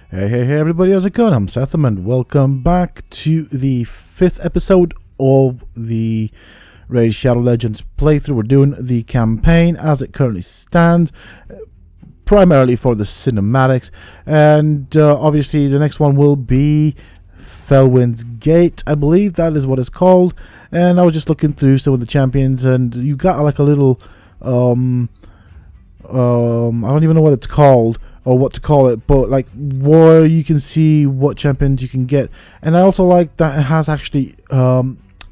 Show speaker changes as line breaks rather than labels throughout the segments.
Hey everybody, how's it going? I'm Sethum and welcome back to the 5th episode of the Raid Shadow Legends playthrough. We're doing the campaign as it currently stands, primarily for the cinematics, and obviously the next one will be Felwin'S Gate, I believe that is what it's called. And I was just looking through some of the champions, and you got like a little I don't even know what it's called or what to call it, but like where you can see what champions you can get. And I also like that it has actually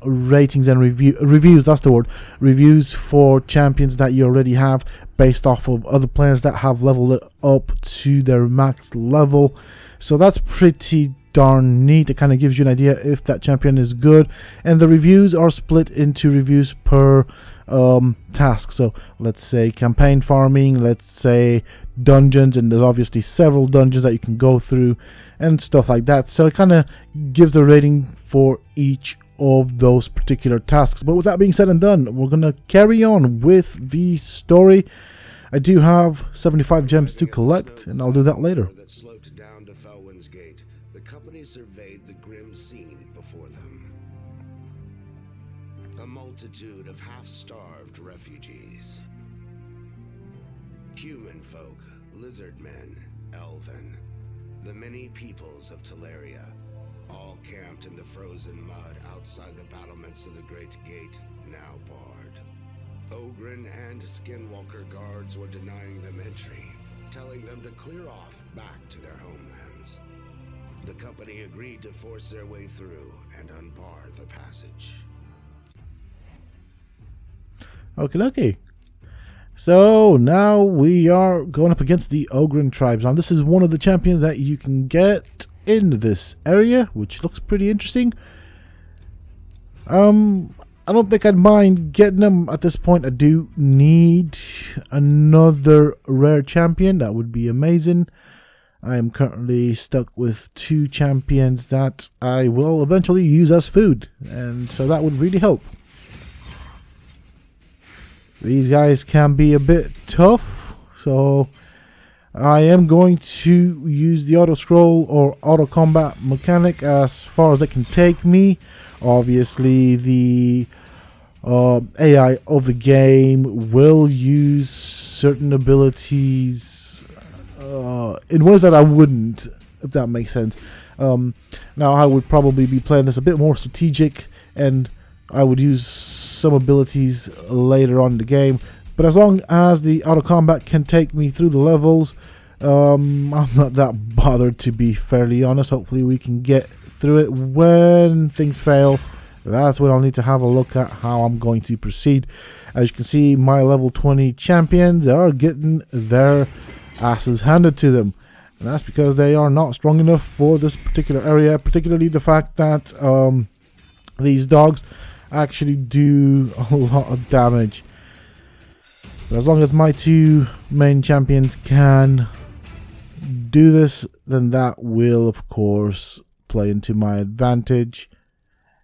ratings and reviews, that's the word, reviews for champions that you already have based off of other players that have leveled it up to their max level. So that's pretty darn neat. It kind of gives you an idea if that champion is good, and the reviews are split into reviews per task. So let's say campaign farming, let's say dungeons, and there's obviously several dungeons that you can go through and stuff like that. So it kind of gives a rating for each of those particular tasks. But with that being said and done, we're gonna carry on with the story. I do have 75 gems to collect, and I'll do that later.
That sloped down to Felwin'S Gate, the company surveyed the grim scene before them. A multitude of half-starved refugees. Human folk, lizard men, elven, the many peoples of Teleria, all camped in the frozen mud outside the battlements of the Great Gate, now barred. Ogren and Skinwalker guards were denying them entry, telling them to clear off back to their homelands. The company agreed to force their way through and unbar the passage.
Okay. So now we are going up against the Ogren tribes. Now this is one of the champions that you can get in this area, which looks pretty interesting. I don't think I'd mind getting them at this point. I do need another rare champion. That would be amazing. I am currently stuck with 2 champions that I will eventually use as food, and so that would really help. These guys can be a bit tough, so I am going to use the auto scroll or auto combat mechanic as far as it can take me. Obviously the AI of the game will use certain abilities in ways that I wouldn't, if that makes sense. Now I would probably be playing this a bit more strategic, and I would use some abilities later on in the game, but as long as the auto combat can take me through the levels, I'm not that bothered, to be fairly honest. Hopefully we can get through it. When things fail, that's when I'll need to have a look at how I'm going to proceed. As you can see, my level 20 champions are getting their asses handed to them, and that's because they are not strong enough for this particular area, particularly the fact that these dogs actually do a lot of damage. But as long as my 2 main champions can do this, then that will of course play into my advantage.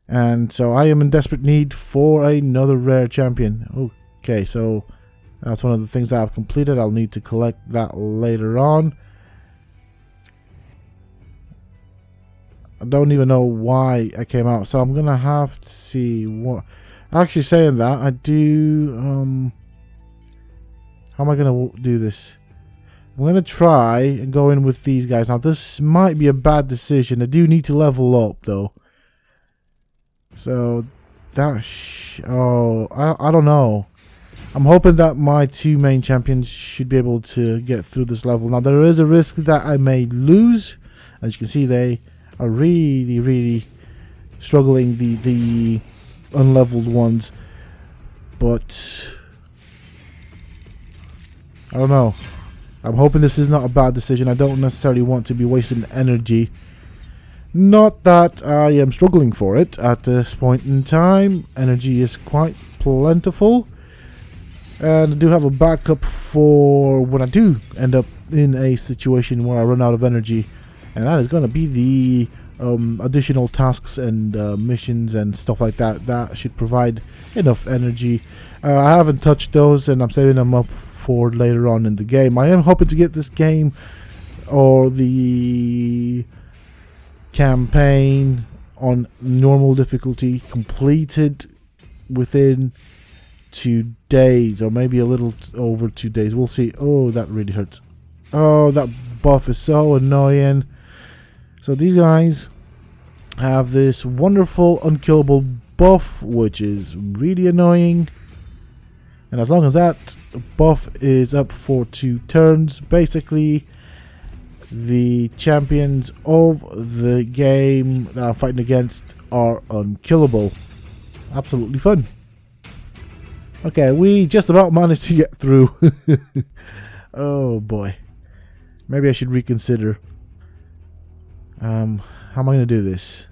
And so I am in desperate need for another rare champion. Okay, so that's one of the things that I've completed. I'll need to collect that later on. I don't even know why I came out, so I'm gonna have to see what. Actually, saying that, I do. How am I gonna do this? I'm gonna try and go in with these guys. Now, this might be a bad decision. I do need to level up, though. So that. I don't know. I'm hoping that my 2 main champions should be able to get through this level. Now, there is a risk that I may lose. As you can see, they are really struggling, the unleveled ones, but I don't know. I'm hoping this is not a bad decision. I don't necessarily want to be wasting energy. Not that I am struggling for it at this point in time. Energy is quite plentiful, and I do have a backup for when I do end up in a situation where I run out of energy. And that is going to be the additional tasks and missions and stuff like that. That should provide enough energy. I haven't touched those, and I'm saving them up for later on in the game. I am hoping to get this game or the campaign on normal difficulty completed within 2 days, or maybe a little over 2 days. We'll see. Oh, that really hurts. Oh, that buff is so annoying. So these guys have this wonderful unkillable buff, which is really annoying. And as long as that buff is up for 2 turns, basically the champions of the game that I'm fighting against are unkillable. Absolutely fun. Okay, we just about managed to get through. Oh boy. Maybe I should reconsider. How am I going to do this?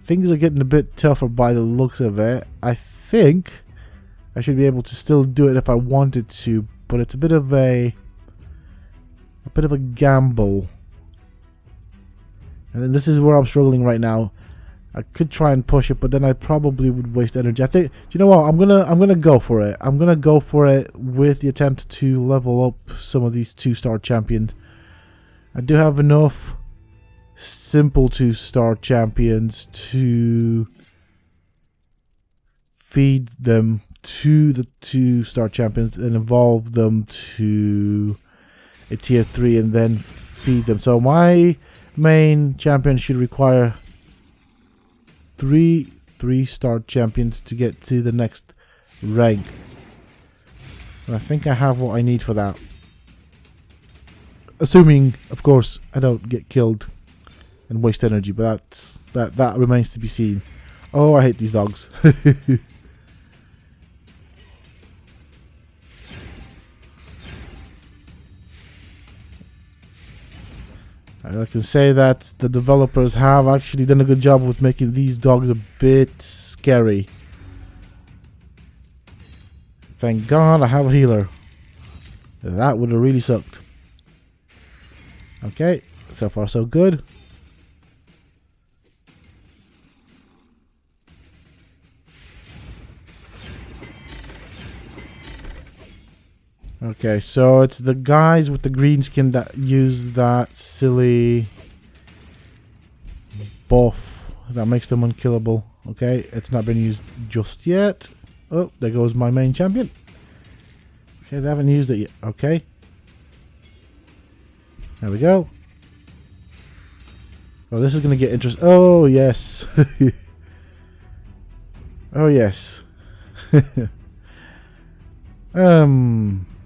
Things are getting a bit tougher by the looks of it. I think I should be able to still do it if I wanted to, but it's a bit of a gamble. And then this is where I'm struggling right now. I could try and push it, but then I probably would waste energy. I think, do you know what? I'm gonna go for it. I'm gonna go for it with the attempt to level up some of these 2-star champions. I do have enough simple 2-star champions to feed them to the 2-star champions and evolve them to a tier 3 and then feed them. So my main champion should require 3 3-star champions to get to the next rank. And I think I have what I need for that. Assuming, of course, I don't get killed and waste energy, but that remains to be seen. Oh, I hate these dogs. I can say that the developers have actually done a good job with making these dogs a bit scary. Thank God I have a healer. That would have really sucked. Okay, so far so good. Okay, so it's the guys with the green skin that use that silly buff that makes them unkillable. Okay, it's not been used just yet. Oh, there goes my main champion. Okay, they haven't used it yet. Okay. There we go. Oh, this is going to get interesting. Oh, yes. Oh, yes.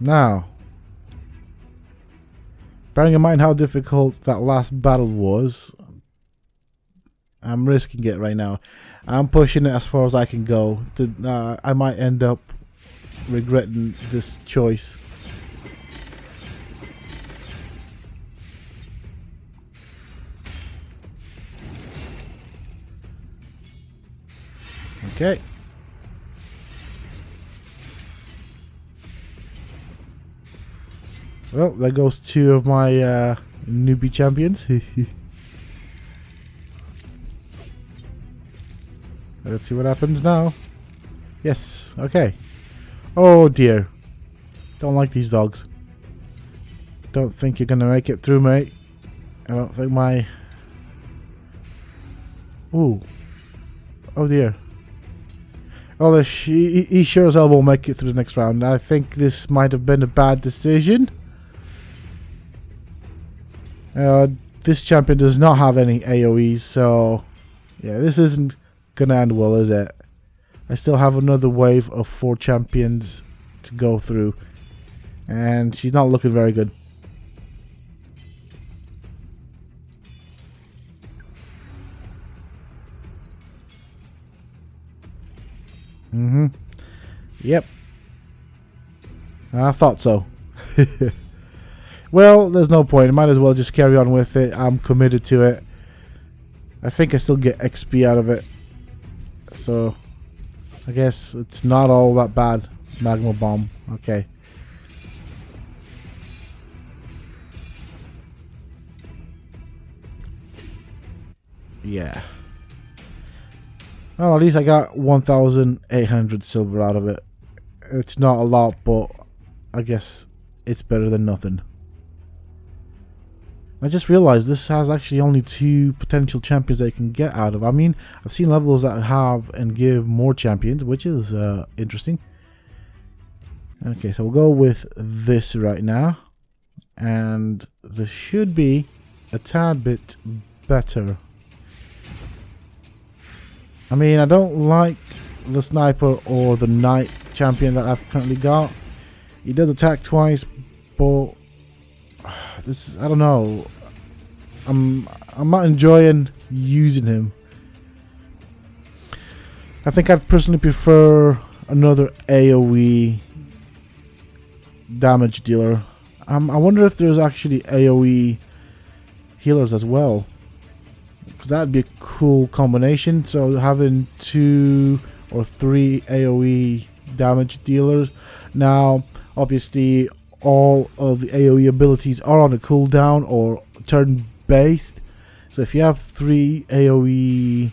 Now, bearing in mind how difficult that last battle was, I'm risking it right now. I'm pushing it as far as I can go. I might end up regretting this choice. Okay. Well, there goes 2 of my newbie champions. Let's see what happens now. Yes, okay. Oh dear. Don't like these dogs. Don't think you're gonna make it through, mate. I don't think my... Ooh. Oh dear. Oh, he sure as hell won't make it through the next round. I think this might have been a bad decision. This champion does not have any AoEs, so yeah, this isn't gonna end well, is it? I still have another wave of 4 champions to go through, and she's not looking very good. Yep. I thought so. Well, there's no point. I might as well just carry on with it. I'm committed to it. I think I still get XP out of it. So, I guess it's not all that bad. Magma Bomb. Okay. Yeah. Well, at least I got 1,800 silver out of it. It's not a lot, but I guess it's better than nothing. I just realized this has actually only 2 potential champions that you can get out of. I mean, I've seen levels that have and give more champions, which is interesting. Okay, so we'll go with this right now. And this should be a tad bit better. I mean, I don't like the sniper or the knight champion that I've currently got. He does attack twice, but this is, I don't know. I'm not enjoying using him. I think I'd personally prefer another AoE damage dealer. I wonder if there's actually AoE healers as well, because that'd be a cool combination. So having 2 or 3 AoE damage dealers. Now, obviously, all of the AoE abilities are on a cooldown or turn-based. So if you have 3 AoE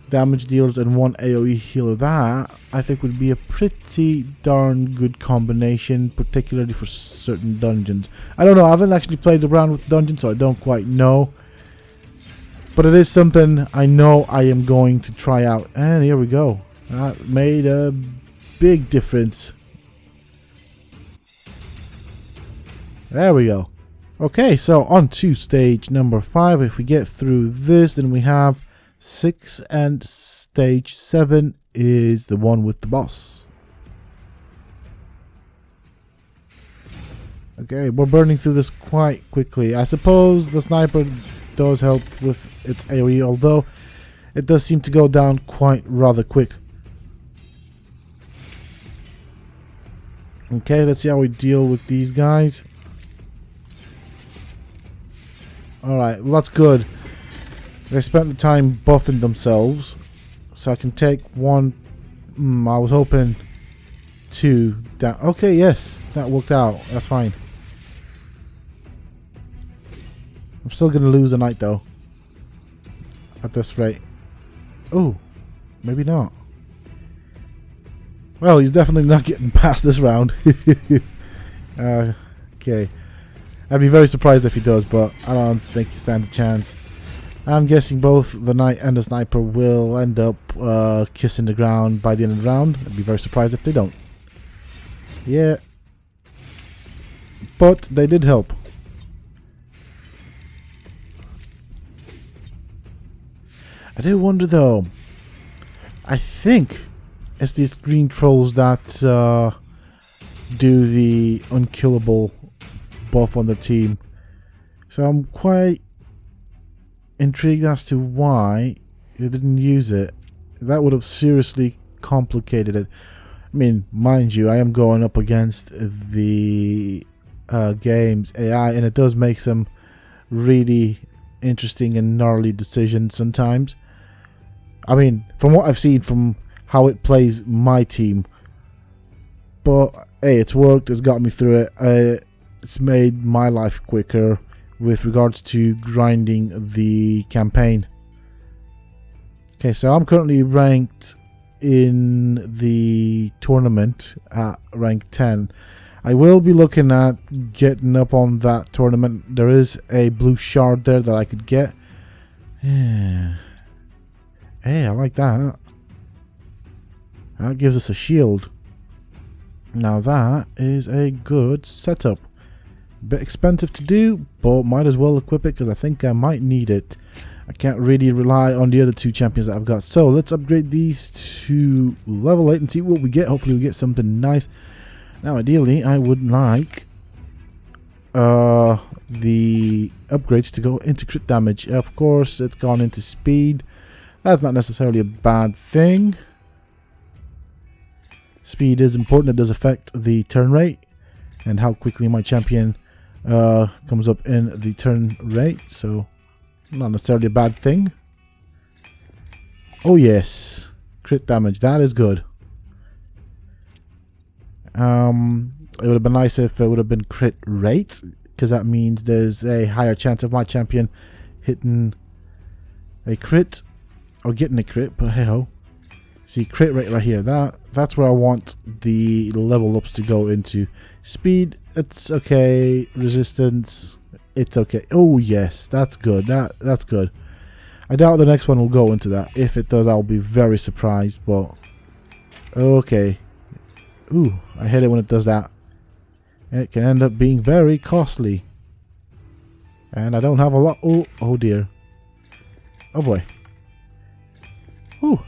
damage dealers and 1 AoE healer, that I think would be a pretty darn good combination, particularly for certain dungeons. I don't know, I haven't actually played around with dungeons, so I don't quite know. But it is something I know I am going to try out. And here we go. That made a big difference. There we go. Okay, so on to stage number 5. If we get through this, then we have 6, and stage 7 is the one with the boss. Okay, we're burning through this quite quickly. I suppose the sniper does help with its AoE, although it does seem to go down quite rather quick. Okay, let's see how we deal with these guys. Alright, well, that's good. They spent the time buffing themselves, so I can take 1. I was hoping 2 down. Okay, yes, that worked out. That's fine. I'm still gonna lose a knight though, at this rate. Oh, maybe not. Well, he's definitely not getting past this round. Okay. I'd be very surprised if he does, but I don't think he stands a chance. I'm guessing both the knight and the sniper will end up kissing the ground by the end of the round. I'd be very surprised if they don't. Yeah. But they did help. I do wonder though. I think it's these green trolls that do the unkillable buff on the team. So I'm quite intrigued as to why they didn't use it. That would have seriously complicated it. I mean, mind you, I am going up against the game's AI, and it does make some really interesting and gnarly decisions sometimes. I mean, from what I've seen from how it plays my team. But hey, it's worked, it's got me through it. It's made my life quicker with regards to grinding the campaign. Okay, so I'm currently ranked in the tournament at rank 10. I will be looking at getting up on that tournament. There is a blue shard there that I could get. Yeah. Hey, I like that. That gives us a shield. Now that is a good setup. Bit expensive to do, but might as well equip it because I think I might need it. I can't really rely on the other 2 champions that I've got. So let's upgrade these to level 8 and see what we get. Hopefully we get something nice. Now ideally I would like the upgrades to go into crit damage. Of course it's gone into speed. That's not necessarily a bad thing. Speed is important. It does affect the turn rate and how quickly my champion comes up in the turn rate, so not necessarily a bad thing. Oh yes, crit damage, that is good. It would have been nice if it would have been crit rate, because that means there's a higher chance of my champion hitting a crit or getting a crit, but hey ho. See, crit rate right here, that's where I want the level ups to go into. Speed, it's okay. Resistance, it's okay. Oh yes, that's good. That's good. I doubt the next one will go into that. If it does, I'll be very surprised. But okay. Ooh, I hate it when it does that. It can end up being very costly. And I don't have a lot. Oh dear. Oh boy. Ooh.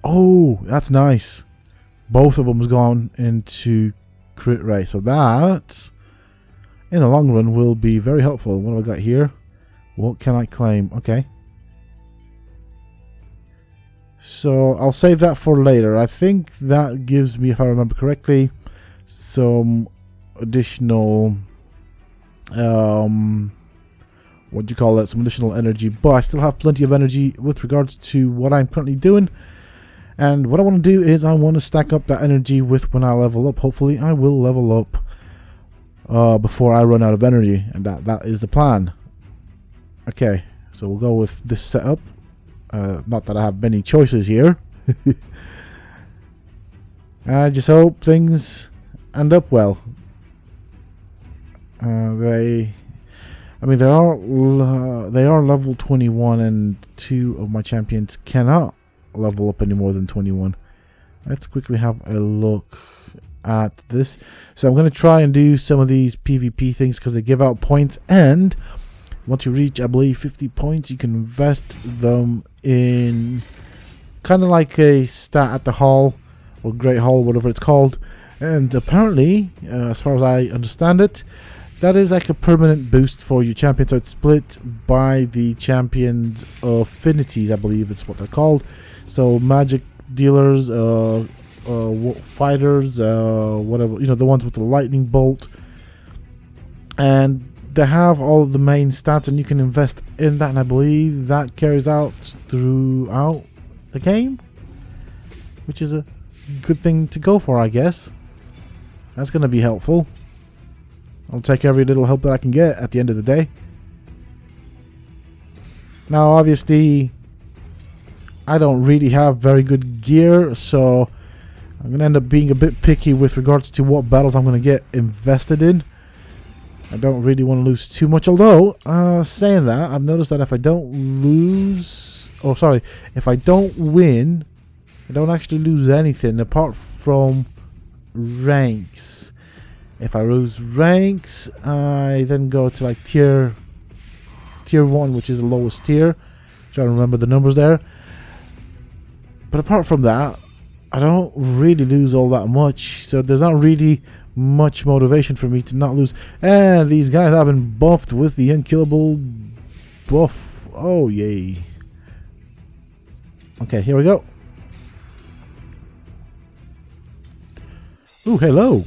Oh, that's nice. Both of them's gone into crit rate. So that, in the long run, will be very helpful. What have I got here? What can I claim? Okay. So I'll save that for later. I think that gives me, if I remember correctly, some additional what do you call it, some additional energy, but I still have plenty of energy with regards to what I'm currently doing. And what I want to do is I want to stack up that energy with when I level up. Hopefully I will level up before I run out of energy, and that is the plan. Okay, so we'll go with this setup. Not that I have many choices here. I just hope things end up well. They are level 21, and 2 of my champions cannot level up any more than 21. Let's quickly have a look at this. So I'm going to try and do some of these PvP things because they give out points, and once you reach, I believe, 50 points, you can invest them in kind of like a stat at the hall or Great Hall, whatever it's called. And apparently, as far as I understand it, that is like a permanent boost for your champion. So it's split by the champion's affinities, I believe it's what they're called. So magic dealers, fighters, whatever, the ones with the lightning bolt. And they have all the main stats, and you can invest in that, and I believe that carries out throughout the game, which is a good thing to go for, I guess. That's going to be helpful. I'll take every little help that I can get at the end of the day. Now, obviously, I don't really have very good gear, so I'm going to end up being a bit picky with regards to what battles I'm going to get invested in. I don't really want to lose too much, although, saying that, I've noticed that if I don't win, I don't actually lose anything apart from ranks. If I lose ranks, I then go to like tier 1, which is the lowest tier. Trying to remember the numbers there. But apart from that, I don't really lose all that much, so there's not really much motivation for me to not lose. And these guys have been buffed with the unkillable buff. Oh yay. Okay, here we go. Ooh, hello.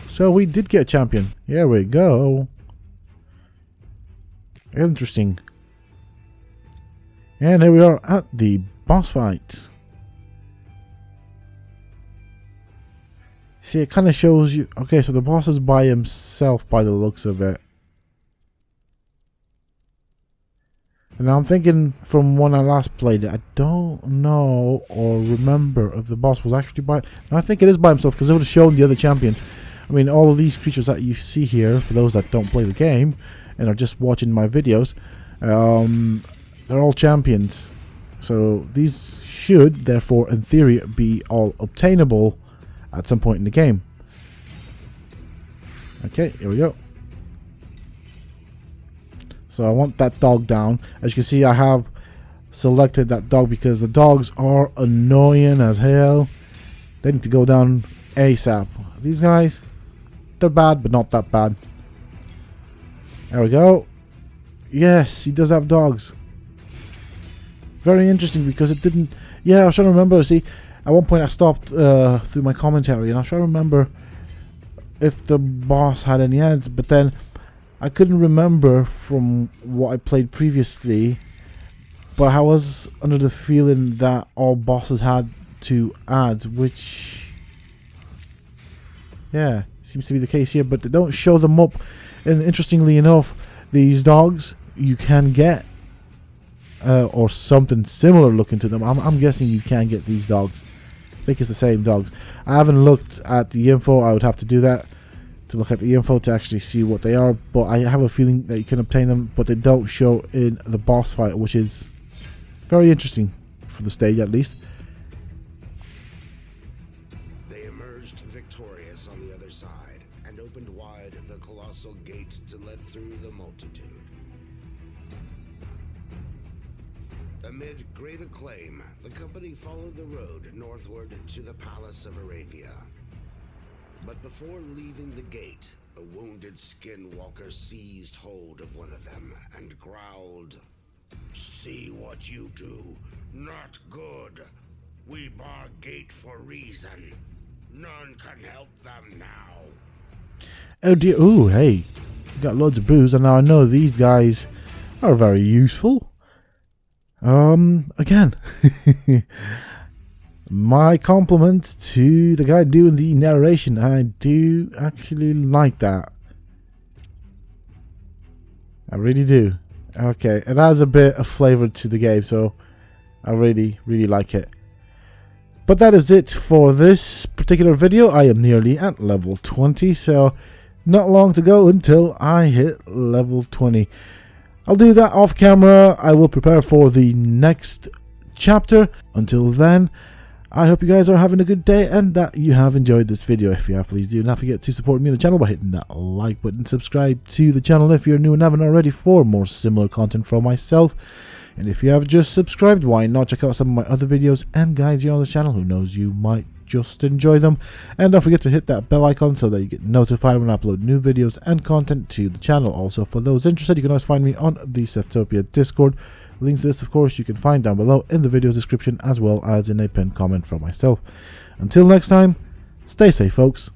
So we did get a champion. Here we go. Interesting. And here we are at the boss fight. See, it kind of shows you... Okay, so the boss is by himself by the looks of it. And now I'm thinking from when I last played it, I don't know or remember if the boss was actually by... I think it is by himself because it would have shown the other champions. I mean, all of these creatures that you see here, for those that don't play the game and are just watching my videos, they're all champions. So these should, therefore, in theory, be all obtainable at some point in the game. Okay, here we go. So I want that dog down. As you can see, I have selected that dog because the dogs are annoying as hell. They need to go down ASAP. These guys, they're bad, but not that bad. There we go. Yes, he does have dogs. Very interesting because it didn't... Yeah, I was trying to remember. See, at one point I stopped through my commentary and I was trying to remember if the boss had any ads, but then I couldn't remember from what I played previously, but I was under the feeling that all bosses had 2 ads, which... Yeah, seems to be the case here, but they don't show them up. And interestingly enough, these dogs you can get, or something similar looking to them. I'm guessing you can get these dogs. I think it's the same dogs. I haven't looked at the info. I would have to do that to look at the info to actually see what they are, but I have a feeling that you can obtain them, but they don't show in the boss fight, which is very interesting for the stage at least.
They emerged victorious on the other side and opened wide the colossal gate to let through the multitude. Amid great acclaim, the company followed the road northward to the Palace of Arabia. But before leaving the gate, a wounded skinwalker seized hold of one of them and growled, "See what you do. Not good. We bar gate for reason. None can help them now."
Oh dear, ooh, hey. Got loads of brews, and now I know these guys are very useful. Again. My compliments to the guy doing the narration. I do actually like that. I really do. Okay, it adds a bit of flavor to the game, so I really like it. But that is it for this particular video. I am nearly at level 20, so not long to go until I hit level 20. I'll do that off camera. I will prepare for the next chapter. Until then, I hope you guys are having a good day and that you have enjoyed this video. If you have, please do not forget to support me on the channel by hitting that like button. Subscribe to the channel if you're new and haven't already for more similar content from myself. And if you have just subscribed, why not check out some of my other videos and guides here on the channel? Who knows, you might just enjoy them. And don't forget to hit that bell icon so that you get notified when I upload new videos and content to the channel. Also, for those interested, you can always find me on the Sethtopia Discord. Links to this, of course, you can find down below in the video description as well as in a pinned comment from myself. Until next time, stay safe, folks.